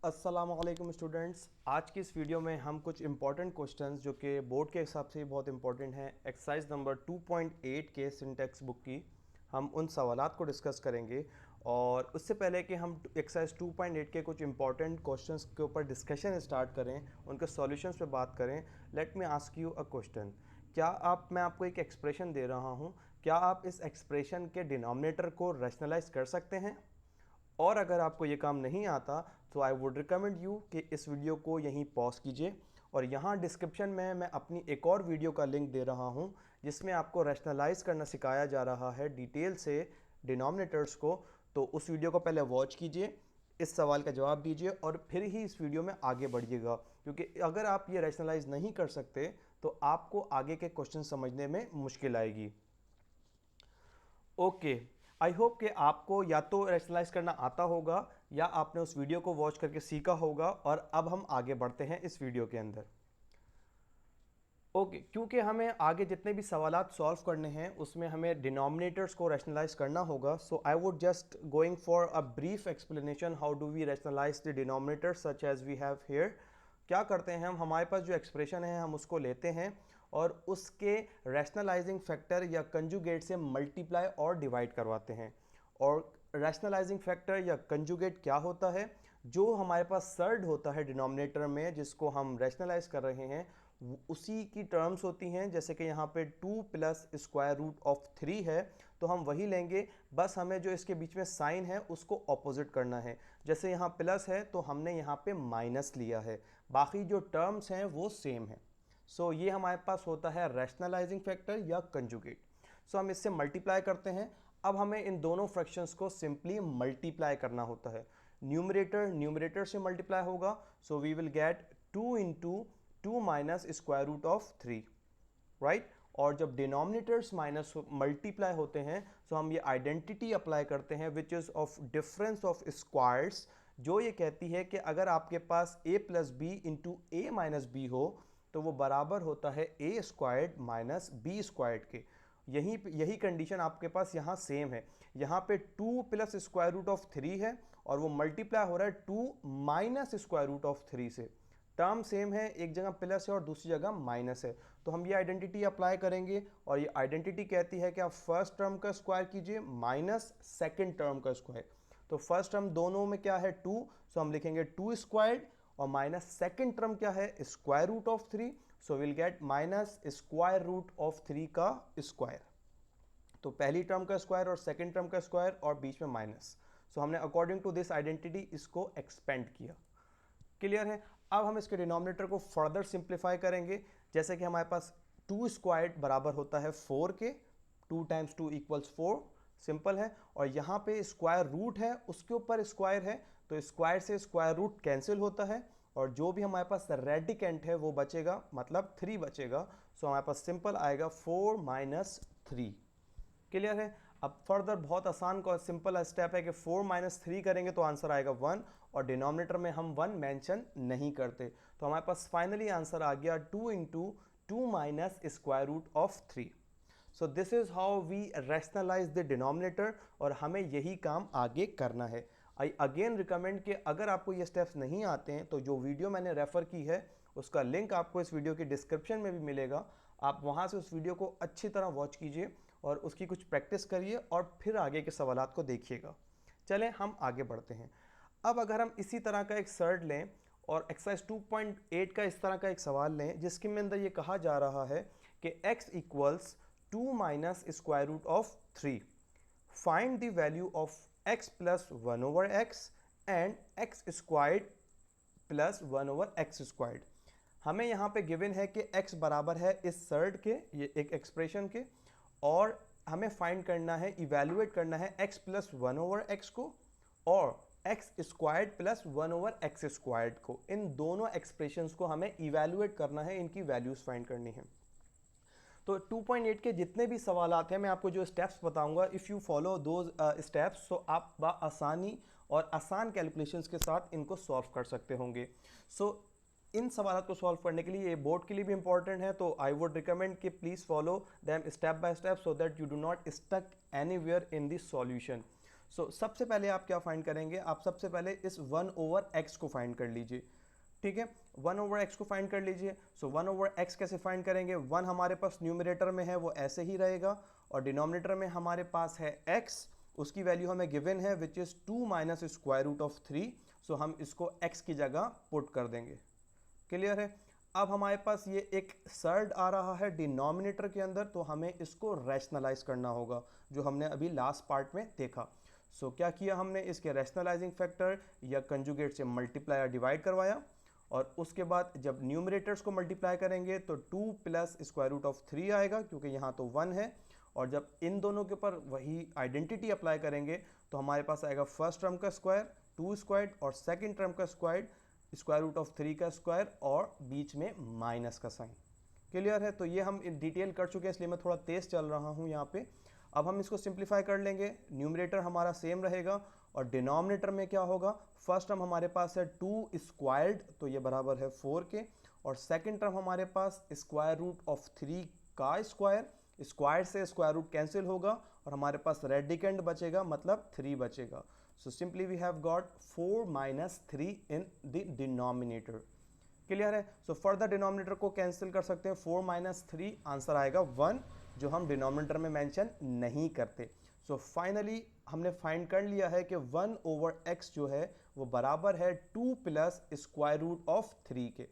अस्सलाम वालेकुम स्टूडेंट्स। आज की इस वीडियो में हम कुछ इंपॉर्टेंट क्वेश्चंस जो कि बोर्ड के हिसाब से बहुत इंपॉर्टेंट हैं, एक्सरसाइज नंबर 2.8 के सिंटेक्स बुक की हम उन सवालात को डिस्कस करेंगे। और उससे पहले कि हम एक्सरसाइज 2.8 के कुछ इंपॉर्टेंट क्वेश्चंस के ऊपर डिस्कशन स्टार्ट करें, उनके सॉल्यूशंस पे बात करें, let me ask you a question. मैं आपको एक एक्सप्रेशन दे रहा हूँ, क्या आप इस एक्सप्रेशन के डिनोमिनेटर को रैशनलाइज कर सकते हैं? और अगर आपको ये काम नहीं आता तो आई वुड रिकमेंड यू कि इस वीडियो को यहीं पॉज कीजिए और यहाँ डिस्क्रिप्शन में मैं अपनी एक और वीडियो का लिंक दे रहा हूँ जिसमें आपको रैशनलाइज करना सिखाया जा रहा है डिटेल से डिनोमिनेटर्स को। तो उस वीडियो को पहले वॉच कीजिए, इस सवाल का जवाब दीजिए और फिर ही इस वीडियो में आगे बढ़िएगा, क्योंकि अगर आप ये रैशनलाइज नहीं कर सकते तो आपको आगे के क्वेश्चन समझने में मुश्किल आएगी। ओके, आई होप कि आपको या तो रैशनलाइज करना आता होगा या आपने उस वीडियो को वॉच करके सीखा होगा। और अब हम आगे बढ़ते हैं इस वीडियो के अंदर। ओके, क्योंकि हमें आगे जितने भी सवालात सॉल्व करने हैं उसमें हमें डिनोमिनेटर्स को रैशनलाइज करना होगा। So I would just going for a brief explanation how do we rationalise the denominators such as we have here. क्या करते हैं हम, हमारे पास जो एक्सप्रेशन है हम उसको लेते हैं और उसके रैशनलाइजिंग फैक्टर या कंजुगेट से मल्टीप्लाई और डिवाइड करवाते हैं। और रैशनलाइजिंग फैक्टर या कंजुगेट क्या होता है? जो हमारे पास सर्ड होता है डिनोमिनेटर में जिसको हम रैशनलाइज कर रहे हैं उसी की टर्म्स होती हैं। जैसे कि यहाँ पे 2 प्लस स्क्वायर रूट ऑफ 3 है तो हम वही लेंगे, बस हमें जो इसके बीच में साइन है उसको ऑपोजिट करना है। जैसे यहाँ प्लस है तो हमने यहाँ पे माइनस लिया है, बाकी जो टर्म्स हैं वो सेम है। सो ये हमारे पास होता है रैशनलाइजिंग फैक्टर या कंजुगेट। सो हम इससे मल्टीप्लाई करते हैं। अब हमें इन दोनों फ्रैक्शंस को सिंपली मल्टीप्लाई करना होता है। न्यूमरेटर से मल्टीप्लाई होगा, so we will get 2 into 2 minus square root of 3, right. और जब डिनोमिनेटर्स माइनस मल्टीप्लाई होते हैं तो हम ये आइडेंटिटी अप्लाई करते हैं which is of difference of squares, जो ये कहती है कि अगर आपके पास a plus B into A minus B हो तो वो बराबर होता है A squared minus B squared के। यही कंडीशन आपके पास यहाँ सेम है। यहाँ पे 2 प्लस स्क्वायर रूट ऑफ 3 है और वो मल्टीप्लाई हो रहा है 2 माइनस स्क्वायर रूट ऑफ 3 से। टर्म सेम है, एक जगह प्लस है और दूसरी जगह माइनस है, तो हम ये आइडेंटिटी अप्लाई करेंगे और ये आइडेंटिटी कहती है कि आप फर्स्ट टर्म का स्क्वायर कीजिए माइनस सेकेंड टर्म का स्क्वायर। तो फर्स्ट टर्म दोनों में क्या है 2, सो हम लिखेंगे 2 स्क्वायर्ड और माइनस सेकेंड टर्म क्या है square root of 3, so will get minus square root of 3 का स्क्वायर। तो पहली टर्म का स्क्वायर और सेकेंड टर्म का स्क्वायर और बीच में माइनस। सो हमने अकॉर्डिंग टू दिस आइडेंटिटी इसको एक्सपेंड किया। क्लियर है? अब हम इसके डिनोमिनेटर को फर्दर सिंप्लीफाई करेंगे। जैसे कि हमारे पास 2 स्क्वायर्ड बराबर होता है 4 के, 2 टाइम्स 2 इक्वल्स 4, सिंपल है। और यहाँ पे स्क्वायर रूट है, उसके ऊपर स्क्वायर है, तो स्क्वायर से स्क्वायर रूट कैंसिल होता है और जो भी हमारे पास रेडिकेंट है वो बचेगा, मतलब 3 बचेगा। सो हमारे पास सिंपल आएगा 4 माइनस 3। क्लियर है? अब फर्दर बहुत आसान को सिंपल स्टेप है कि 4 माइनस 3 करेंगे तो आंसर आएगा 1 और डिनोमिनेटर में हम 1 मेंशन नहीं करते, तो हमारे पास फाइनली आंसर आ गया 2 into 2 minus square root of 3। So this is how we rationalise the denominator और हमें यही काम आगे करना है। आई अगेन रिकमेंड कि अगर आपको ये स्टेप्स नहीं आते हैं तो जो वीडियो मैंने रेफर की है उसका लिंक आपको इस वीडियो की डिस्क्रिप्शन में भी मिलेगा, आप वहाँ से उस वीडियो को अच्छी तरह वॉच कीजिए और उसकी कुछ प्रैक्टिस करिए और फिर आगे के सवालात को देखिएगा। चलें हम आगे बढ़ते हैं। अब अगर हम इसी तरह का एक सर्ड लें और एक्सरसाइज 2.8 का इस तरह का एक सवाल लें जिसके में अंदर ये कहा जा रहा है कि x equals 2 minus square root of 3, find the value of x plus 1 over X and X squared plus 1 over X squared. हमें यहाँ पे गिवन है कि x बराबर है इस सर्ड के, ये एक एक्सप्रेशन के, और हमें फाइंड करना है, इवैल्यूएट करना है x प्लस 1 ओवर एक्स को और x squared plus 1 over X squared को। इन दोनों एक्सप्रेशंस को हमें इवैल्यूएट करना है, इनकी वैल्यूज फाइंड करनी है। तो 2.8 के जितने भी सवाल आते हैं मैं आपको जो स्टेप्स बताऊंगा, if you follow those steps तो आप आसानी और आसान कैलकुलेशंस के साथ इनको सॉल्व कर सकते होंगे। सो इन सवालों को सॉल्व करने के लिए ये बोर्ड के लिए भी इंपॉर्टेंट है, तो आई वुड रिकमेंड कि please follow them step by step so that you do not stuck anywhere in this solution. So सबसे पहले आप क्या फाइंड करेंगे, आप सबसे पहले इस 1/x को फाइंड कर लीजिए, ठीक है। 1/x को फाइंड कर लीजिए। सो 1/x कैसे फाइंड करेंगे, 1 हमारे पास न्यूमरेटर में है वो ऐसे ही रहेगा, और डिनोमिनेटर में हमारे पास है x, उसकी वैल्यू हमें गिवन है which is 2 minus square root of 3। So हम इसको x की जगह पुट कर देंगे। क्लियर है। अब हमारे पास ये एक सर्ड आ रहा है डिनोमिनेटर के अंदर, तो हमें इसको रैशनलाइज करना होगा, जो हमने अभी लास्ट पार्ट में देखा। सो क्या किया हमने, इसके रैशनलाइजिंग फैक्टर या कंजुगेट से मल्टीप्लाई या डिवाइड करवाया, और उसके बाद जब न्यूमरेटर्स को मल्टीप्लाई करेंगे तो 2 प्लस स्क्वायर रूट ऑफ 3 आएगा, क्योंकि यहाँ तो 1 है, और जब इन दोनों के ऊपर वही आइडेंटिटी अप्लाई करेंगे तो हमारे पास आएगा फर्स्ट टर्म का स्क्वायर 2 स्क्वायर और सेकंड टर्म का स्क्वायर रूट ऑफ 3 का स्क्वायर और बीच में माइनस का साइन। क्लियर है। तो ये हम डिटेल कर चुके हैं, इसलिए मैं थोड़ा तेज चल रहा हूँ यहाँ पे। अब हम इसको सिंप्लीफाई कर लेंगे, न्यूमरेटर हमारा सेम रहेगा और डिनोमिनेटर में क्या होगा, फर्स्ट टर्म हमारे पास है 2 स्क्वायर्ड, तो ये बराबर है 4 के, और सेकंड टर्म हमारे पास स्क्वायर रूट ऑफ 3 का स्क्वायर, स्क्वायर से स्क्वायर रूट कैंसिल होगा और हमारे पास रेडिकेंड बचेगा, मतलब 3 बचेगा। So simply we have got 4 minus 3 in the denominator. Clear है। सो फॉर द डिनोमिनेटर को कैंसिल कर सकते हैं, 4 माइनस 3 आंसर आएगा 1, जो हम डिनोमिनेटर में मेंशन नहीं करते। सो फाइनली हमने फाइंड कर लिया है कि 1/x जो है वो बराबर है 2 प्लस स्क्वायर रूट ऑफ 3 के।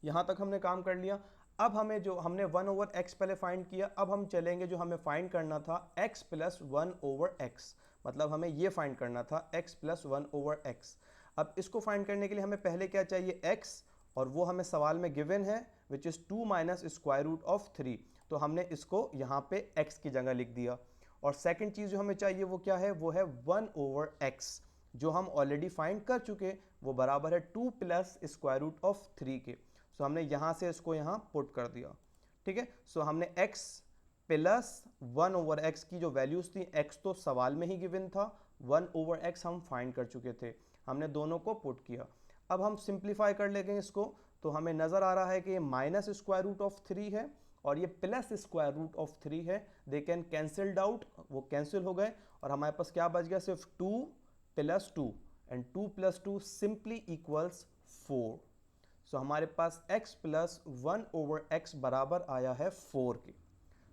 यहाँ तक हमने काम कर लिया। अब हमें जो हमने 1/x पहले फाइंड किया, अब हम चलेंगे जो हमें फाइंड करना था x प्लस 1/x, मतलब हमें ये फाइंड करना था x प्लस 1/x। अब इसको फाइंड करने के लिए हमें पहले क्या चाहिए, x, और वो हमें सवाल में गिवन है which is 2 minus square root of 3, तो हमने इसको यहाँ पे x की जगह लिख दिया। और सेकंड चीज़ जो हमें चाहिए वो क्या है, वो है 1/x, जो हम ऑलरेडी फाइंड कर चुके, वो बराबर है 2 प्लस स्क्वायर रूट ऑफ 3 के। सो हमने यहाँ से इसको यहाँ पुट कर दिया, ठीक है। सो हमने x प्लस 1/x की जो वैल्यूज़ थी, x तो सवाल में ही गिवन था, 1/x हम फाइंड कर चुके थे, हमने दोनों को पुट किया। अब हम सिंप्लीफाई कर लेंगे इसको, तो हमें नज़र आ रहा है कि ये माइनस स्क्वायर रूट ऑफ 3 है और ये प्लस स्क्वायर रूट ऑफ 3 है, दे कैन कैंसिल्ड आउट, वो कैंसिल हो गए, और हमारे पास क्या बच गया, सिर्फ 2 plus 2, and 2 plus 2 simply equals 4। सो हमारे पास x प्लस 1/x बराबर आया है 4 के।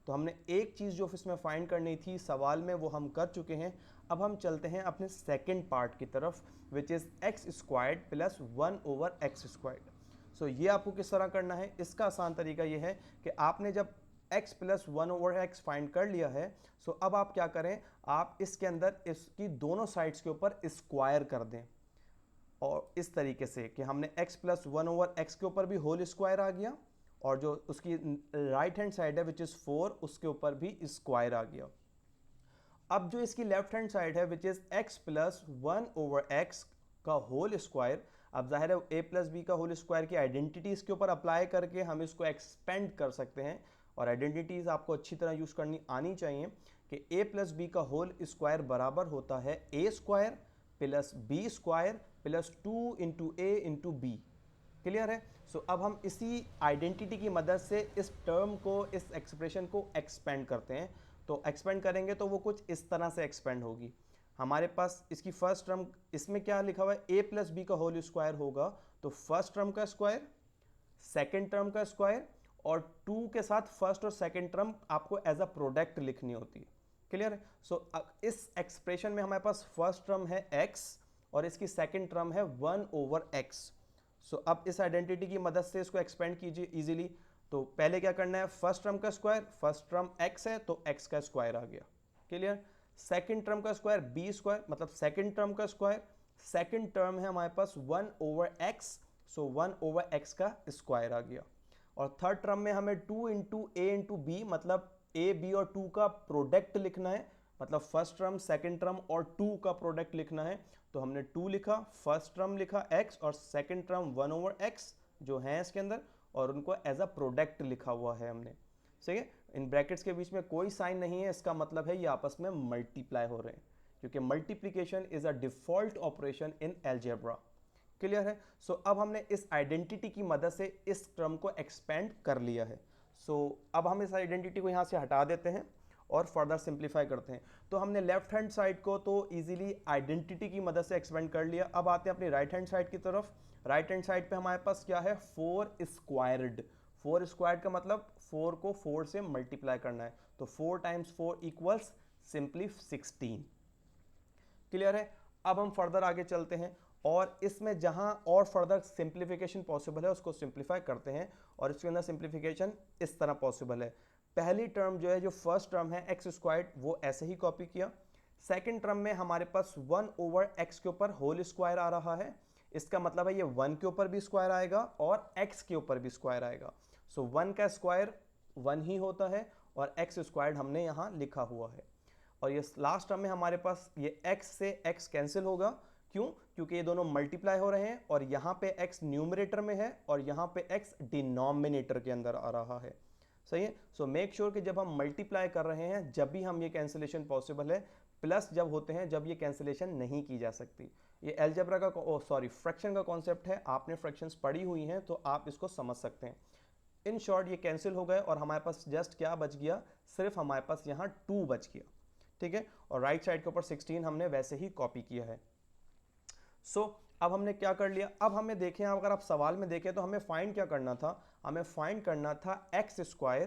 तो हमने एक चीज़ जो इसमें फाइंड करनी थी सवाल में वो हम कर चुके हैं। अब हम चलते हैं अपने सेकंड पार्ट की तरफ, which is x squared plus 1/x squared. So ये आपको किस तरह करना है, इसका आसान तरीका ये है कि आपने जब x प्लस 1/x फाइंड कर लिया है, सो अब आप क्या करें, आप इसके अंदर इसकी दोनों साइड्स के ऊपर स्क्वायर कर दें, और इस तरीके से कि हमने x प्लस 1/x के ऊपर भी होल स्क्वायर आ गया, और जो उसकी राइट हैंड साइड है विच इज़ 4, उसके ऊपर भी स्क्वायर आ गया। अब जो इसकी लेफ्ट हैंड साइड है which is x plus 1/x का होल स्क्वायर, अब जाहिर है a प्लस बी का होल स्क्वायर की आइडेंटिटी इसके ऊपर अप्लाई करके हम इसको एक्सपेंड कर सकते हैं, और आइडेंटिटीज़ आपको अच्छी तरह यूज़ करनी आनी चाहिए कि a प्लस बी का होल स्क्वायर बराबर होता है a square plus b square plus 2 into A into B. Clear है। सो अब हम इसी आइडेंटिटी की मदद से इस टर्म को, इस एक्सप्रेशन को एक्सपेंड करते हैं। तो एक्सपेंड करेंगे तो वो कुछ इस तरह से एक्सपेंड होगी। हमारे पास इसकी फर्स्ट टर्म, इसमें क्या लिखा हुआ है, a प्लस बी का होल स्क्वायर होगा, तो फर्स्ट टर्म का स्क्वायर, सेकेंड टर्म का स्क्वायर, और 2 के साथ फर्स्ट और सेकेंड टर्म आपको एज अ प्रोडक्ट लिखनी होती है। क्लियर है। सो इस एक्सप्रेशन में हमारे पास फर्स्ट टर्म है x और इसकी सेकेंड टर्म है 1/x। सो अब इस आइडेंटिटी की मदद से इसको एक्सपेंड कीजिए इजीली। तो पहले क्या करना है, फर्स्ट टर्म का स्क्वायर, फर्स्ट टर्म x है तो x का स्क्वायर आ गया। क्लियर। सेकेंड टर्म का स्क्वायर b स्क्वायर, मतलब सेकेंड टर्म का स्क्वायर, सेकेंड टर्म है हमारे पास 1/x, सो 1/x का स्क्वायर आ गया। और थर्ड टर्म में हमें 2 इंटू ए इंटू बी, मतलब a b और 2 का प्रोडक्ट लिखना है, मतलब फर्स्ट टर्म, सेकेंड टर्म और 2 का प्रोडक्ट लिखना है। तो हमने 2 लिखा, फर्स्ट टर्म लिखा x और सेकेंड टर्म 1/x जो है इसके अंदर, और उनको एज अ प्रोडक्ट लिखा हुआ है हमने। सही है। इन ब्रैकेट्स के बीच में कोई साइन नहीं है, इसका मतलब है ये आपस में मल्टीप्लाई हो रहे हैं, क्योंकि multiplication is a default operation in algebra. Clear है। सो अब हमने इस आइडेंटिटी की मदद से इस टर्म को एक्सपेंड कर लिया है। सो अब हम इस आइडेंटिटी को यहाँ से हटा देते हैं, और फर्दर सिंप्लीफाई करते हैं। तो हमने लेफ्ट हैंड साइड को तो इजीली आइडेंटिटी की मदद से एक्सपेंड कर लिया। अब आते हैं अपनी राइट हैंड साइड की तरफ। राइट हैंड साइड पे हमारे पास क्या है, 4 स्क्वायर्ड। 4 स्क्वायर्ड का मतलब 4 को 4 से मल्टीप्लाई करना है, तो 4 टाइम्स 4 इक्वल्स सिंपली 16। क्लियर है। अब हम फर्दर आगे चलते हैं और इसमें जहां और फर्दर सिंप्लीफिकेशन पॉसिबल है उसको सिंप्लीफाई करते हैं, और इसके अंदर सिंप्लीफिकेशन इस तरह पॉसिबल है। पहली टर्म जो है, जो फर्स्ट टर्म है एक्स स्क्वायर्ड, वो ऐसे ही कॉपी किया। सेकंड टर्म में हमारे पास 1 ओवर एक्स के ऊपर होल स्क्वायर आ रहा है, इसका मतलब है ये 1 के ऊपर भी स्क्वायर आएगा और x के ऊपर भी स्क्वायर आएगा। सो 1 का स्क्वायर 1 ही होता है और x स्क्वायर्ड हमने यहाँ लिखा हुआ है। और ये लास्ट टर्म में हमारे पास ये x से x कैंसिल होगा, क्यों? क्योंकि ये दोनों मल्टीप्लाई हो रहे हैं और यहाँ पे x न्यूमरेटर में है और यहाँ पे x डिनोमिनेटर के अंदर आ रहा है। सही है। सो मेक श्योर कि जब हम मल्टीप्लाई कर रहे हैं, जब भी हम ये कैंसिलेशन पॉसिबल है, प्लस जब होते हैं जब ये कैंसिलेशन नहीं की जा सकती। ये अलजेब्रा का फ्रैक्शन का कॉन्सेप्ट है, आपने फ्रैक्शंस पढ़ी हुई हैं तो आप इसको समझ सकते हैं। इन शॉर्ट ये कैंसिल हो गए और हमारे पास जस्ट क्या बच गया, सिर्फ हमारे पास यहाँ 2 बच गया। ठीक है। और राइट साइड के ऊपर 16 हमने वैसे ही कॉपी किया है। अब हमने क्या कर लिया, अब हमें देखें, अगर आप सवाल में देखें तो हमें फाइंड क्या करना था, हमें फाइंड करना था x square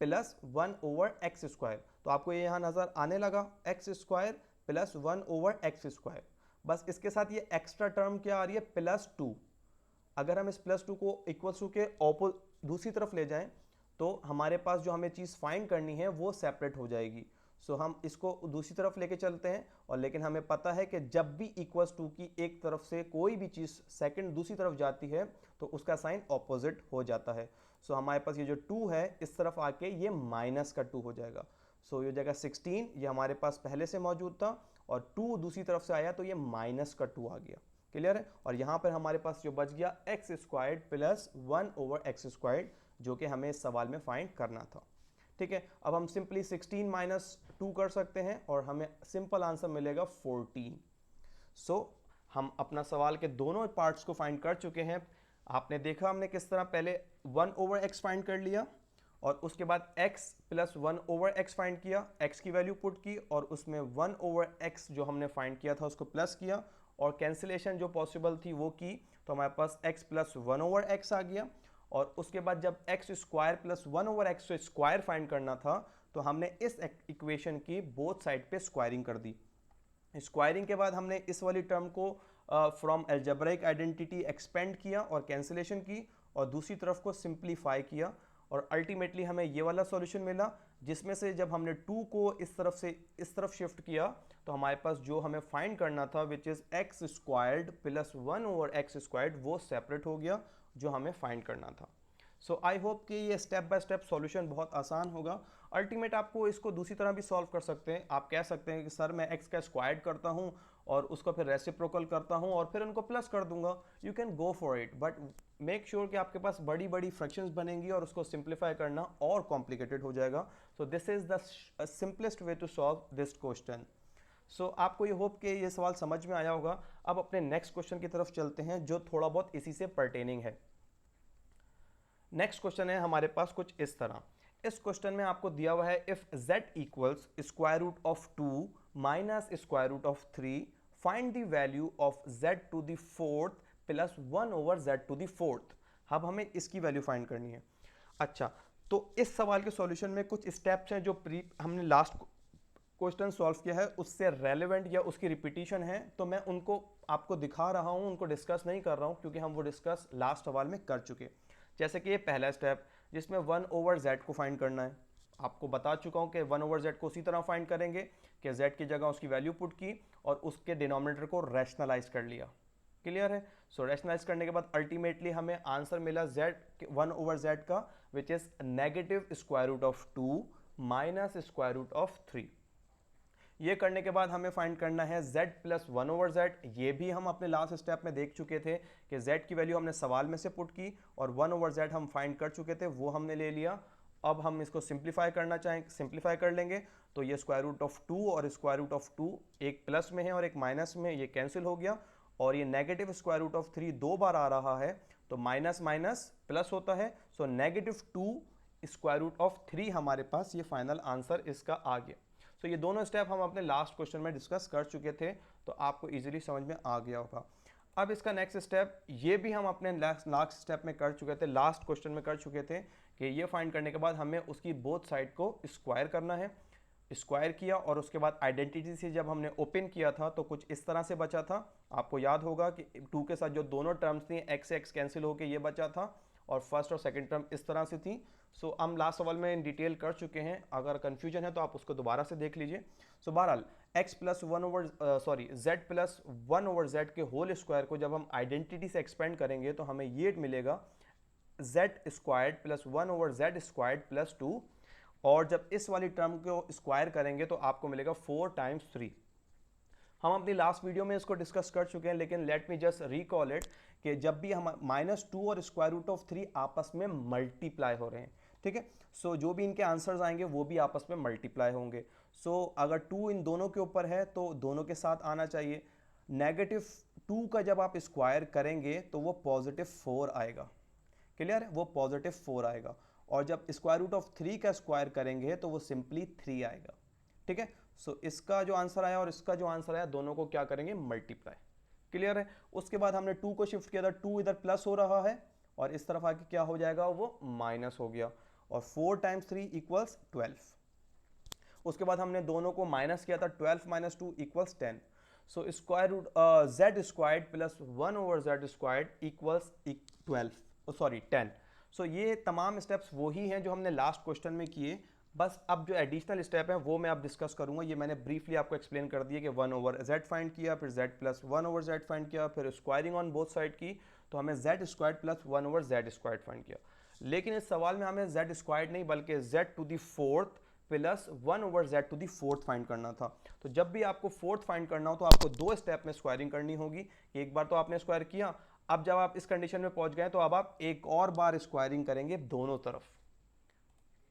plus 1 over x square. तो आपको ये यहाँ नजर आने लगा, x square plus 1 over x square. बस इसके साथ ये एक्स्ट्रा टर्म क्या आ रही है, +2। अगर हम इस +2 को इक्वल टू के दूसरी तरफ ले जाएं तो हमारे पास जो हमें चीज़ फाइंड करनी है वो सेपरेट हो जाएगी। सो हम इसको दूसरी तरफ लेके चलते हैं, और लेकिन हमें पता है कि जब भी =2 की एक तरफ से कोई भी चीज़ सेकंड दूसरी तरफ जाती है तो उसका साइन ऑपोजिट हो जाता है। सो हमारे पास ये जो 2 है इस तरफ आके ये -2 हो जाएगा। सो ये जगह 16 ये हमारे पास पहले से मौजूद था और 2 दूसरी तरफ से आया तो ये -2 आ गया। क्लियर है। और यहाँ पर हमारे पास जो बच गया x squared plus 1 over X squared, जो कि हमें इस सवाल में फाइंड करना था। ठीक है। अब हम सिंपली 16 - 2 कर सकते हैं और हमें सिंपल आंसर मिलेगा 14। सो हम अपना सवाल के दोनों पार्ट्स को फाइंड कर चुके हैं। आपने देखा हमने किस तरह पहले 1 ओवर एक्स फाइंड कर लिया और उसके बाद x plus 1 over x find किया, x की वैल्यू पुट की और उसमें 1 ओवर x जो हमने फाइंड किया था उसको प्लस किया और कैंसिलेशन जो पॉसिबल थी वो की, तो हमारे पास x प्लस 1 ओवर एक्स आ गया। और उसके बाद जब x square plus 1 over x से स्क्वायर फाइंड करना था तो हमने इस इक्वेशन की बोथ साइड पे स्क्वायरिंग कर दी। स्क्वायरिंग के बाद हमने इस वाली टर्म को फ्रॉम अलजेब्रिक आइडेंटिटी एक्सपेंड किया और कैंसिलेशन की और दूसरी तरफ को सिंप्लीफाई किया और अल्टीमेटली हमें ये वाला सॉल्यूशन मिला, जिसमें से जब हमने 2 को इस तरफ से इस तरफ शिफ्ट किया तो हमारे पास जो हमें फाइंड करना था which is x squared plus 1 over X squared, वो सेपरेट हो गया जो हमें फाइंड करना था। सो आई होप कि ये स्टेप बाय स्टेप सॉल्यूशन बहुत आसान होगा। अल्टीमेट आपको इसको दूसरी तरह भी सॉल्व कर सकते हैं। आप कह सकते हैं कि सर मैं x का स्क्वायर्ड करता हूँ और उसको फिर रेसिप्रोकल करता हूँ और फिर उनको प्लस कर दूंगा। You can go for it, but make sure कि आपके पास बड़ी बड़ी फ्रैक्शंस बनेंगी और उसको सिंप्लीफाई करना और कॉम्प्लिकेटेड हो जाएगा। So this is the simplest way to solve this question. So आपको ये होप कि ये सवाल समझ में आया होगा। अब अपने नेक्स्ट क्वेश्चन की तरफ चलते हैं जो थोड़ा बहुत इसी से पर्टेनिंग है। नेक्स्ट क्वेश्चन है हमारे पास कुछ इस तरह। इस क्वेश्चन में आपको दिया हुआ है if z equals square root of 2 minus square root of 3 find the value of z to the fourth plus 1 over z to the fourth. अब हमें इसकी वैल्यू फाइंड करनी है। अच्छा, तो इस सवाल के सॉल्यूशन में कुछ स्टेप्स हैं जो हमने लास्ट क्वेश्चन सॉल्व किया है उससे रेलेवेंट या उसकी रिपीटिशन है, तो मैं उनको आपको दिखा रहा हूं, उनको डिस्कस नहीं कर रहा हूं क्योंकि हम वो डिस्कस लास्ट सवाल में कर चुके। जैसे कि ये पहला स्टेप जिसमें 1 ओवर z को फाइंड करना है, आपको बता चुका हूं कि 1 ओवर z को उसी तरह फाइंड करेंगे कि z की जगह उसकी वैल्यू पुट की और उसके डिनोमिनेटर को रैशनलाइज कर लिया। क्लियर है। सो रैशनलाइज करने के बाद अल्टीमेटली हमें आंसर मिला z 1 ओवर z का which is negative square root of 2 minus square root of 3। ये करने के बाद हमें फाइंड करना है z प्लस 1 ओवर z। ये भी हम अपने लास्ट स्टेप में देख चुके थे कि z की वैल्यू हमने सवाल में से पुट की और 1 ओवर z हम फाइंड कर चुके थे, वो हमने ले लिया। अब हम इसको सिंप्लीफाई करना चाहें, सिंप्लीफाई कर लेंगे तो ये स्क्वायर रूट ऑफ 2 और स्क्वायर रूट ऑफ 2 एक प्लस में है और एक माइनस में, ये कैंसिल हो गया और ये नेगेटिव स्क्वायर रूट ऑफ 3 2 बार आ रहा है तो माइनस माइनस प्लस होता है। So negative 2 square root of 3 हमारे पास ये फाइनल आंसर इसका आ गया। तो ये दोनों स्टेप हम अपने लास्ट क्वेश्चन में डिस्कस कर चुके थे, तो आपको इजीली समझ में आ गया होगा। अब इसका नेक्स्ट स्टेप, ये भी हम अपने लास्ट स्टेप में कर चुके थे, लास्ट क्वेश्चन में कर चुके थे कि ये फाइंड करने के बाद हमें उसकी बोथ साइड को स्क्वायर करना है। स्क्वायर किया और उसके बाद आइडेंटिटी से जब हमने ओपन किया था तो कुछ इस तरह से बचा था। आपको याद होगा कि 2 के साथ जो दोनों टर्म्स थी एक्स से एक्स कैंसिल होकर ये बचा था और फर्स्ट और सेकंड टर्म इस तरह से थी। सो हम लास्ट सवाल में इन डिटेल कर चुके हैं, अगर कन्फ्यूजन है तो आप उसको दोबारा से देख लीजिए। सो बहरहाल x plus one over Z plus one over Z के होल स्क्वायर को जब हम आइडेंटिटी से एक्सपेंड करेंगे तो हमें ये मिलेगा Z squared plus one over Z squared plus 2, और जब इस वाली टर्म को स्क्वायर करेंगे तो आपको मिलेगा 4 टाइम्स 3। हम अपनी लास्ट वीडियो में इसको डिस्कस कर चुके हैं, लेकिन let me just recall it कि जब भी हम -2 और स्क्वायर रूट ऑफ 3 आपस में मल्टीप्लाई हो रहे हैं, ठीक है, सो जो भी इनके आंसर्स आएंगे वो भी आपस में मल्टीप्लाई होंगे। सो अगर 2 इन दोनों के ऊपर है तो दोनों के साथ आना चाहिए। -2 का जब आप स्क्वायर करेंगे तो वो +4 आएगा, क्लियर है, वो +4 आएगा। और जब स्क्वायर रूट ऑफ 3 का स्क्वायर करेंगे तो वो सिंपली 3 आएगा, ठीक है। सो इसका जो आंसर आया और इसका जो आंसर आया दोनों को क्या करेंगे, मल्टीप्लाई, क्लियर है। उसके बाद हमने 2 को शिफ्ट किया था, 2 इधर प्लस हो रहा है और इस तरफ आके क्या हो जाएगा, वो माइनस हो गया, और 4 टाइम्स 3 इक्वल्स 12। उसके बाद हमने दोनों को माइनस किया था, 12 minus 2 equals 10। So square root Z squared plus 1 over Z squared equals 10। So ये तमाम स्टेप्स वही हैं जो हमने लास्ट क्वेश्चन में किए, बस अब जो एडिशनल स्टेप है वो मैं अब डिस्कस करूंगा। ये मैंने ब्रीफली आपको एक्सप्लेन कर दिया कि 1 ओवर जेड फाइंड किया, फिर Z plus 1 over Z find किया, फिर स्क्वायरिंग ऑन बोथ साइड की तो हमें Z squared plus 1 over Z squared find किया। लेकिन इस सवाल में हमें जेड स्क्वायर्ड नहीं बल्कि Z to the fourth plus 1 over Z to the fourth find करना था। तो जब भी आपको फोर्थ फाइंड करना हो तो आपको 2 स्टेप में स्क्वायरिंग करनी होगी। एक बार तो आपने स्क्वायर किया, अब जब आप इस कंडीशन में पहुंच गए तो अब आप एक और बार स्क्वायरिंग करेंगे दोनों तरफ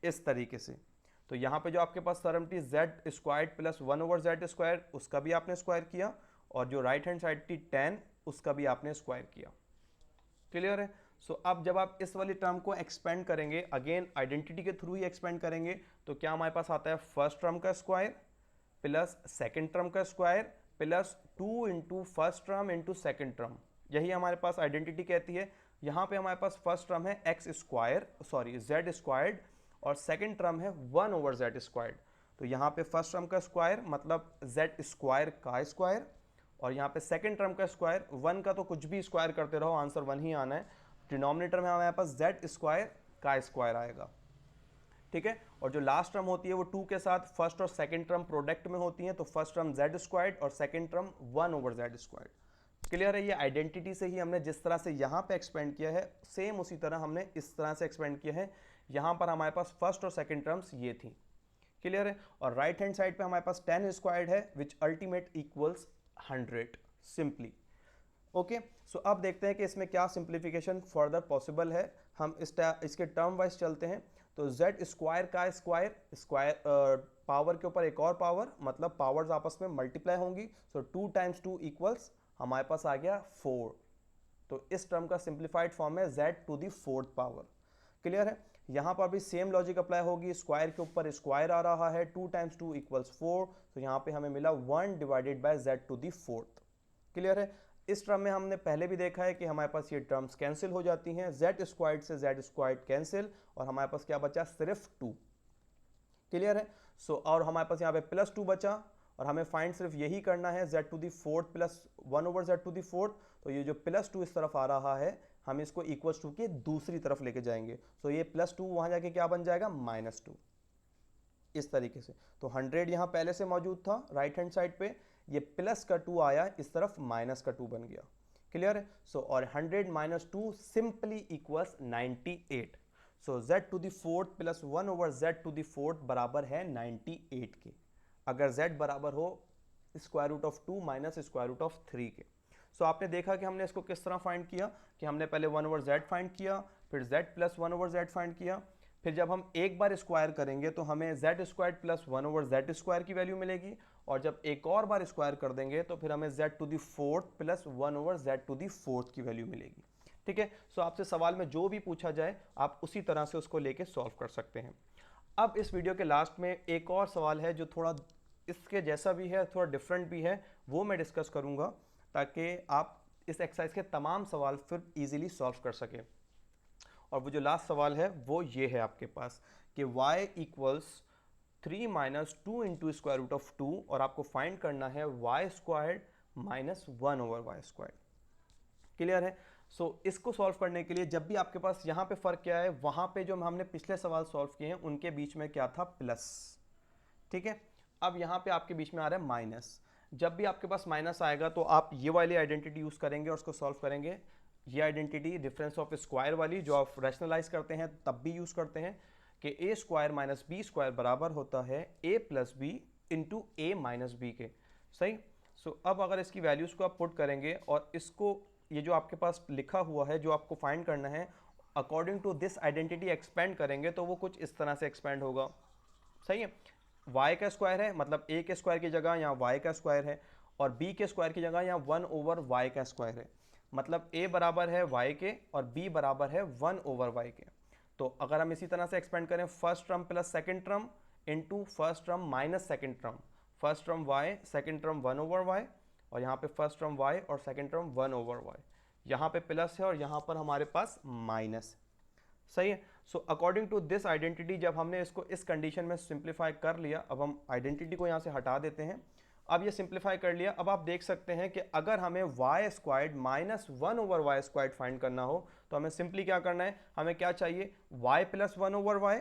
इस तरीके से। तो यहां पे जो आपके पास टर्म थी Z squared plus 1 over Z square, उसका भी आपने स्क्वायर किया, और जो राइट हैंड साइड थी 10 उसका भी आपने स्क्वायर किया, क्लियर है। सो अब जब आप इस वाली टर्म को एक्सपेंड करेंगे, अगेन आइडेंटिटी के थ्रू ही एक्सपेंड करेंगे, तो क्या हमारे पास आता है फर्स्ट टर्म का स्क्वायर प्लस सेकेंड टर्म का square plus 2 into first term into second term. यही हमारे पास आइडेंटिटी कहती है। यहाँ पे हमारे पास फर्स्ट टर्म है जेड स्क्वायर्ड और सेकेंड टर्म है 1 ओवर जेड स्क्वायर्ड। तो यहाँ पे फर्स्ट टर्म का स्क्वायर मतलब जेड स्क्वायर का स्क्वायर, और यहाँ पे सेकेंड टर्म का स्क्वायर, 1 का तो कुछ भी स्क्वायर करते रहो आंसर 1 ही आना है। डिनोमिनेटर में हमारे पास जेड स्क्वायर का स्क्वायर आएगा, ठीक है। और जो लास्ट टर्म होती है वो 2 के साथ फर्स्ट और सेकेंड टर्म प्रोडक्ट में होती है, तो फर्स्ट टर्म जेड स्क्वायर्ड और second term 1 over Z squared, clear है। ये आइडेंटिटी से ही हमने जिस तरह से यहाँ पे एक्सपेंड किया है सेम उसी तरह हमने इस तरह से एक्सपेंड किया है। यहाँ पर हमारे पास फर्स्ट और सेकेंड टर्म्स ये थी, क्लियर है। और राइट हैंड साइड पे हमारे पास 10 स्क्वायर्ड है विच अल्टीमेट इक्वल्स 100 सिंपली, ओके। सो अब देखते हैं कि इसमें क्या सिंप्लीफिकेशन फर्दर पॉसिबल है। हम इसके टर्म वाइज चलते हैं। तो जेड स्क्वायर का स्क्वायर पावर के ऊपर एक और पावर, मतलब पावर्स आपस में मल्टीप्लाई होंगी। सो 2 टाइम्स 2 इक्वल्स हमारे पास आ गया 4। तो इस टर्म का सिंप्लीफाइड फॉर्म है Z to the fourth power, clear है। यहाँ पर भी सेम लॉजिक अप्लाई होगी, स्क्वायर के ऊपर स्क्वायर आ रहा है, 2 टाइम्स 2 इक्वल्स 4। तो यहाँ पे हमें मिला 1 divided by Z to the fourth, clear है। इस टर्म में हमने पहले भी देखा है कि हमारे पास ये टर्म्स कैंसिल हो जाती हैं, जेड स्क्वायर्ड से जेड स्क्वायर्ड कैंसिल, और हमारे पास क्या बचा, सिर्फ 2, क्लियर है। सो और हमारे पास यहाँ पे प्लस 2 बचा, और हमें फाइंड सिर्फ यही करना है Z to the fourth plus 1 over Z to the fourth. तो ये जो प्लस 2 इस तरफ आ रहा है हम इसको इक्वल्स टू के दूसरी तरफ लेके जाएंगे। सो ये प्लस 2 वहां जाके क्या बन जाएगा, -2, इस तरीके से। तो 100 यहाँ पहले से मौजूद था राइट हैंड साइड पे, ये प्लस का 2 आया, इस तरफ माइनस का 2 बन गया, क्लियर है। सो और 100 minus 2 simply equals 98। So Z to the fourth plus 1 over Z to the fourth बराबर है 98 के, अगर z बराबर हो square root of 2 minus square root of 3 के। सो आपने देखा कि हमने इसको किस तरह फाइंड किया कि हमने पहले 1 ओवर जेड फाइंड किया, फिर z plus 1 over Z find किया, फिर जब हम एक बार स्क्वायर करेंगे तो हमें Z square plus 1 over Z square की वैल्यू मिलेगी, और जब एक और बार स्क्वायर कर देंगे तो फिर हमें Z to the fourth plus 1 over Z to the fourth की वैल्यू मिलेगी। ठीक है। सो आपसे सवाल में जो भी पूछा जाए आप उसी तरह से उसको लेके सॉल्व कर सकते हैं। अब इस वीडियो के लास्ट में एक और सवाल है जो थोड़ा इसके जैसा भी है, थोड़ा डिफरेंट भी है, वो मैं डिस्कस करूंगा ताकि आप इस एक्सरसाइज के तमाम सवाल फिर इजीली सॉल्व कर सकें। और वो जो लास्ट सवाल है वो ये है आपके पास कि y equals 3 minus 2 into square root of 2 और आपको फाइंड करना है y squared minus 1 over Y squared. Clear है। सो इसको सॉल्व करने के लिए जब भी आपके पास यहाँ पे फर्क क्या है, वहां पे जो हमने पिछले सवाल सॉल्व किए हैं उनके बीच में क्या था, प्लस। ठीक है। अब यहाँ पे आपके बीच में आ रहा है माइनस। जब भी आपके पास माइनस आएगा तो आप ये वाली आइडेंटिटी यूज करेंगे और उसको सॉल्व करेंगे। ये आइडेंटिटी डिफरेंस ऑफ स्क्वायर वाली जो आप रैशनलाइज करते हैं तब भी यूज करते हैं कि ए स्क्वायर माइनस बी स्क्वायर बराबर होता है ए plus B into A minus B के। सही। सो अब अगर इसकी वैल्यूज को आप पुट करेंगे और इसको ये जो आपके पास लिखा हुआ है जो आपको फाइंड करना है according to this identity expand करेंगे तो वो कुछ इस तरह से एक्सपेंड होगा। सही है। y का स्क्वायर है मतलब a के स्क्वायर की जगह यहाँ y का स्क्वायर है और b के स्क्वायर की जगह यहाँ 1 ओवर y का स्क्वायर है। मतलब a बराबर है y के और b बराबर है 1 ओवर y के। तो अगर हम इसी तरह से एक्सपेंड करें first term plus second term into first term minus second term, first term y second term 1 over y और यहाँ पे फर्स्ट टर्म y और सेकंड टर्म 1 ओवर y, यहाँ पे प्लस है और यहाँ पर हमारे पास माइनस। सही है। So according to this identity जब हमने इसको इस कंडीशन में सिंप्लीफाई कर लिया, अब हम आइडेंटिटी को यहाँ से हटा देते हैं। अब ये सिंप्लीफाई कर लिया। अब आप देख सकते हैं कि अगर हमें y squared minus 1 over Y squared find करना हो तो हमें सिंपली क्या करना है, हमें क्या चाहिए y प्लस 1 ओवर वाई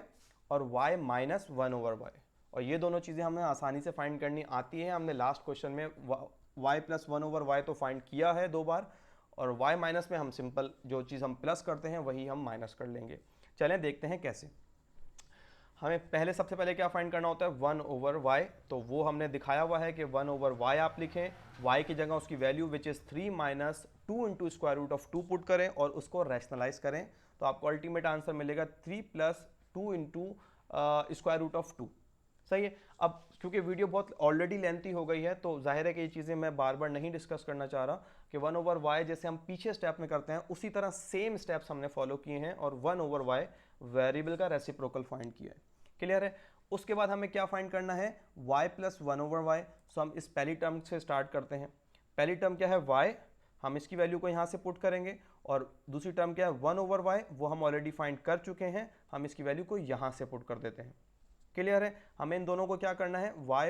और y माइनस 1 ओवर वाई। और ये दोनों चीज़ें हमें आसानी से फाइंड करनी आती है। हमने लास्ट क्वेश्चन में y प्लस 1 ओवर वाई तो फाइंड किया है 2 बार और y माइनस में हम सिंपल जो चीज़ हम प्लस करते हैं वही हम माइनस कर लेंगे। चलें देखते हैं कैसे। हमें पहले सबसे पहले क्या फाइंड करना होता है 1 ओवर y, तो वो हमने दिखाया हुआ है कि 1 ओवर y आप लिखें, y की जगह उसकी value which is 3 minus 2 into square root of 2 put करें और उसको रैशनलाइज करें तो आपको अल्टीमेट आंसर मिलेगा 3 plus 2 into square root of 2। सही है। अब क्योंकि वीडियो बहुत ऑलरेडी लेंथी हो गई है तो जाहिर है कि ये चीज़ें मैं बार बार नहीं डिस्कस करना चाह रहा कि 1 ओवर वाई जैसे हम पीछे स्टेप में करते हैं उसी तरह सेम स्टेप्स हमने फॉलो किए हैं और 1 ओवर वाई वेरिएबल का रेसिप्रोकल फाइंड किया है। क्लियर है। उसके बाद हमें क्या फाइंड करना है y प्लस 1 ओवर वाई। सो हम इस पहली टर्म से स्टार्ट करते हैं। पहली टर्म क्या है y, हम इसकी वैल्यू को यहाँ से पुट करेंगे और दूसरी टर्म क्या है 1 ओवर वाई, वो हम ऑलरेडी फाइंड कर चुके हैं, हम इसकी वैल्यू को यहाँ से पुट कर देते हैं। क्लियर है। हमें इन दोनों को क्या करना है y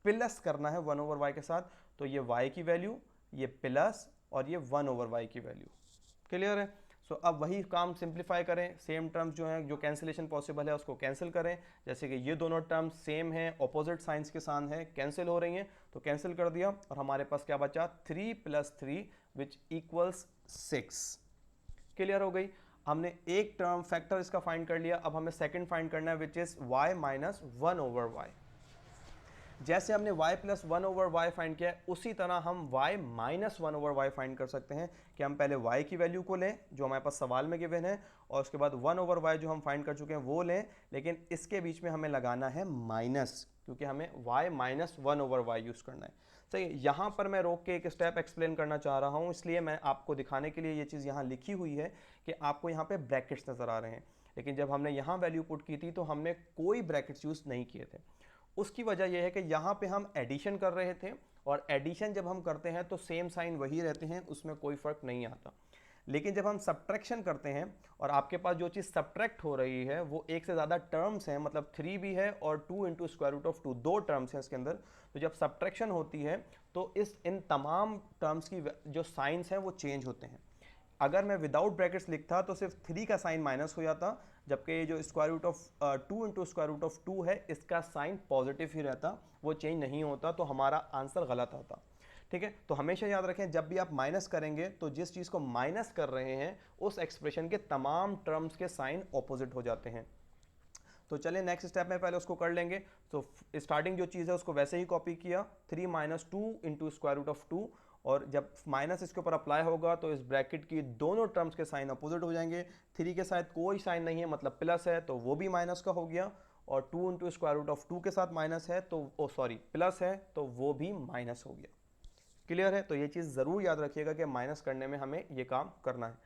प्लस करना है 1 ओवर वाई के साथ, तो ये y की वैल्यू, ये प्लस और ये 1 ओवर वाई की वैल्यू। क्लियर है। सो अब वही काम सिंप्लीफाई करें, सेम टर्म्स जो हैं जो कैंसिलेशन पॉसिबल है उसको कैंसिल करें। जैसे कि ये दोनों टर्म्स सेम हैं, ऑपोजिट साइंस के साथ हैं, कैंसिल हो रही हैं तो कैंसिल कर दिया और हमारे पास क्या बचा 3 प्लस 3 विच इक्वल्स 6। क्लियर हो गई। हमने एक टर्म फैक्टर इसका फाइंड कर लिया। अब हमें सेकंड फाइंड करना है which is y minus 1 over Y. जैसे हमने y plus 1 over Y find किया है उसी तरह हम y minus 1 over Y find कर सकते हैं कि हम पहले y की वैल्यू को लें जो हमारे पास सवाल में गिवन है और उसके बाद 1 ओवर वाई जो हम फाइंड कर चुके हैं वो लें, लेकिन इसके बीच में हमें लगाना है माइनस क्योंकि हमें y minus 1 over Y use करना है। सही। यहाँ पर मैं रोक के एक स्टेप एक्सप्लेन करना चाह रहा हूँ, इसलिए मैं आपको दिखाने के लिए ये चीज़ यहाँ लिखी हुई है कि आपको यहाँ पे ब्रैकेट्स नज़र आ रहे हैं, लेकिन जब हमने यहाँ वैल्यू पुट की थी तो हमने कोई ब्रैकेट्स यूज़ नहीं किए थे। उसकी वजह यह है कि यहाँ पे हम एडिशन कर रहे थे और एडिशन जब हम करते हैं तो सेम साइन वही रहते हैं, उसमें कोई फ़र्क नहीं आता। लेकिन जब हम सब्ट्रैक्शन करते हैं और आपके पास जो चीज़ सब्ट्रैक्ट हो रही है वो एक से ज़्यादा टर्म्स हैं, मतलब 3 भी है और 2 इंटू स्क्वायर रूट ऑफ 2 दो टर्म्स हैं इसके अंदर, तो जब सब्ट्रैक्शन होती है तो इन तमाम टर्म्स की जो साइंस हैं वो चेंज होते हैं। अगर मैं विदाउट ब्रैकेट्स लिखता तो सिर्फ 3 का साइन माइनस हो जाता, जबकि ये जो square root of 2 into square root of 2 है इसका साइन पॉजिटिव ही रहता, वो चेंज नहीं होता, तो हमारा आंसर गलत आता। ठीक है। तो हमेशा याद रखें जब भी आप माइनस करेंगे तो जिस चीज़ को माइनस कर रहे हैं उस एक्सप्रेशन के तमाम टर्म्स के साइन ऑपोजिट हो जाते हैं। तो चलें नेक्स्ट स्टेप में पहले उसको कर लेंगे। तो स्टार्टिंग जो चीज़ है उसको वैसे ही कॉपी किया, 3 minus 2 into square root of 2, और जब माइनस इसके ऊपर अप्लाई होगा तो इस ब्रैकेट की दोनों टर्म्स के साइन अपोजिट हो जाएंगे। 3 के साथ कोई साइन नहीं है मतलब प्लस है तो वो भी माइनस का हो गया, और 2 इंटू स्क्वायर रूट ऑफ 2 के साथ माइनस है तो प्लस है तो वो भी माइनस हो गया। क्लियर है। तो ये चीज़ ज़रूर याद रखिएगा कि माइनस करने में हमें ये काम करना है।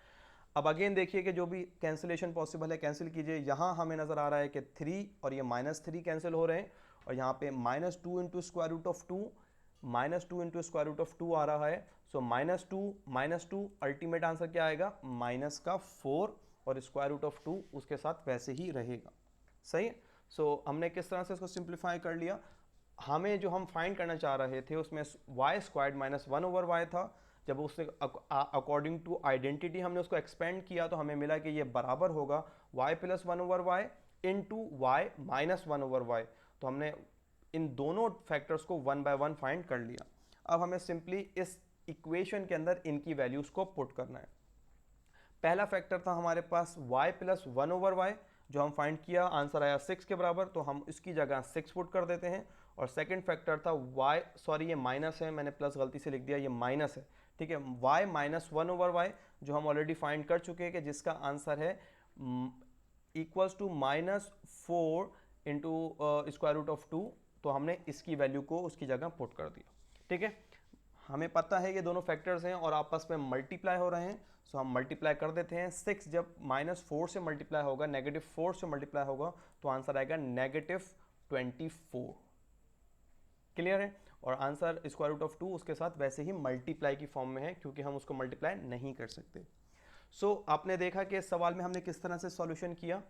अब अगेन देखिए कि जो भी कैंसिलेशन पॉसिबल है कैंसिल कीजिए। यहाँ हमें नज़र आ रहा है कि 3 और ये -3 कैंसिल हो रहे हैं, और यहाँ पे -2 into square root of 2, -2 into square root of 2 आ रहा है। सो -2 अल्टीमेट आंसर क्या आएगा, -4, और स्क्वायर रूट ऑफ 2 उसके साथ वैसे ही रहेगा। सही है। सो हमने किस तरह से इसको सिंप्लीफाई कर लिया। हमें जो हम फाइंड करना चाह रहे थे उसमें वाई स्क्वायर्ड -1/y था। जब उसने अकॉर्डिंग टू आइडेंटिटी हमने उसको एक्सपेंड किया तो हमें मिला कि ये बराबर होगा y + 1/y into y - 1/y। तो हमने इन दोनों फैक्टर्स को 1 बाय 1 फाइंड कर लिया। अब हमें सिंपली इस इक्वेशन के अंदर इनकी वैल्यूज को पुट करना है। पहला फैक्टर था हमारे पास y + 1/y, जो हम फाइंड किया, आंसर आया 6 के बराबर, तो हम इसकी जगह 6 पुट कर देते हैं। और सेकंड फैक्टर था y, सॉरी ये माइनस है, मैंने प्लस गलती से लिख दिया, ये माइनस है, ठीक है, y - 1/y, जो हम ऑलरेडी फाइंड कर चुके हैं कि जिसका आंसर है equals to -4 into square root of 2। तो हमने इसकी वैल्यू को उसकी जगह पुट कर दिया। ठीक है, हमें पता है ये दोनों फैक्टर्स हैं और आपस में मल्टीप्लाई हो रहे हैं, सो हम मल्टीप्लाई कर देते हैं। 6 जब -4 से मल्टीप्लाई होगा, -4 से मल्टीप्लाई होगा, तो आंसर आएगा -24। क्लियर है। और आंसर स्क्वायर रूट ऑफ 2 उसके साथ वैसे ही मल्टीप्लाई की फॉर्म में है, क्योंकि हम उसको मल्टीप्लाई नहीं कर सकते। सो आपने देखा कि इस सवाल में हमने किस तरह से सॉल्यूशन किया।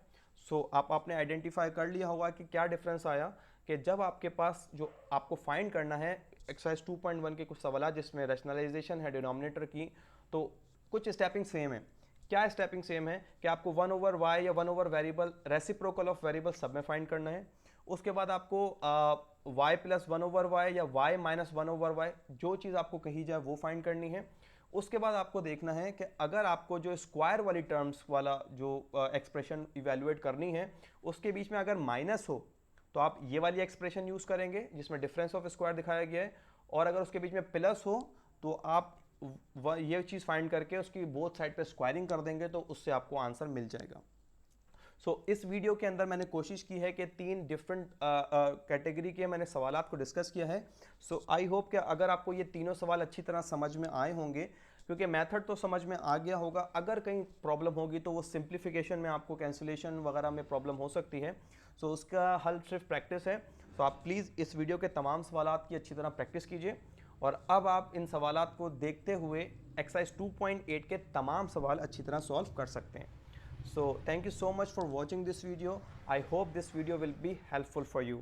आपने आइडेंटिफाई कर लिया होगा कि क्या डिफरेंस आया, कि जब आपके पास जो आपको फाइंड करना है एक्सरसाइज 2.1 के कुछ सवाल जिसमें रैशनलाइजेशन है डिनोमिनेटर की, तो कुछ स्टेपिंग सेम है। क्या स्टेपिंग सेम है कि आपको 1/y या 1 वेरिएबल, रेसिप्रोकल ऑफ वेरिएबल सब में फाइंड करना है। उसके बाद आपको y + 1/y या y - 1/y, जो चीज़ आपको कही जाए वो फाइंड करनी है। उसके बाद आपको देखना है कि अगर आपको जो स्क्वायर वाली टर्म्स वाला जो एक्सप्रेशन इवेल्युएट करनी है, उसके बीच में अगर माइनस हो तो आप ये वाली एक्सप्रेशन यूज़ करेंगे जिसमें डिफरेंस ऑफ स्क्वायर दिखाया गया है, और अगर उसके बीच में प्लस हो तो आप ये चीज़ फाइंड करके उसकी बोथ साइड पे स्क्वायरिंग कर देंगे, तो उससे आपको आंसर मिल जाएगा। इस वीडियो के अंदर मैंने कोशिश की है कि 3 डिफरेंट कैटेगरी के मैंने सवालात को डिस्कस किया है। आई होप कि अगर आपको ये तीनों सवाल अच्छी तरह समझ में आए होंगे, क्योंकि मेथड तो समझ में आ गया होगा। अगर कहीं प्रॉब्लम होगी तो वो सिंप्लीफिकेशन में आपको कैंसिलेशन वगैरह में प्रॉब्लम हो सकती है। उसका हल सिर्फ प्रैक्टिस है। आप प्लीज़ इस वीडियो के तमाम सवालात की अच्छी तरह प्रैक्टिस कीजिए, और अब आप इन सवालात को देखते हुए एक्सरसाइज 2.8 के तमाम सवाल अच्छी तरह सॉल्व कर सकते हैं। So thank you so much for watching this video. I hope this video will be helpful for you.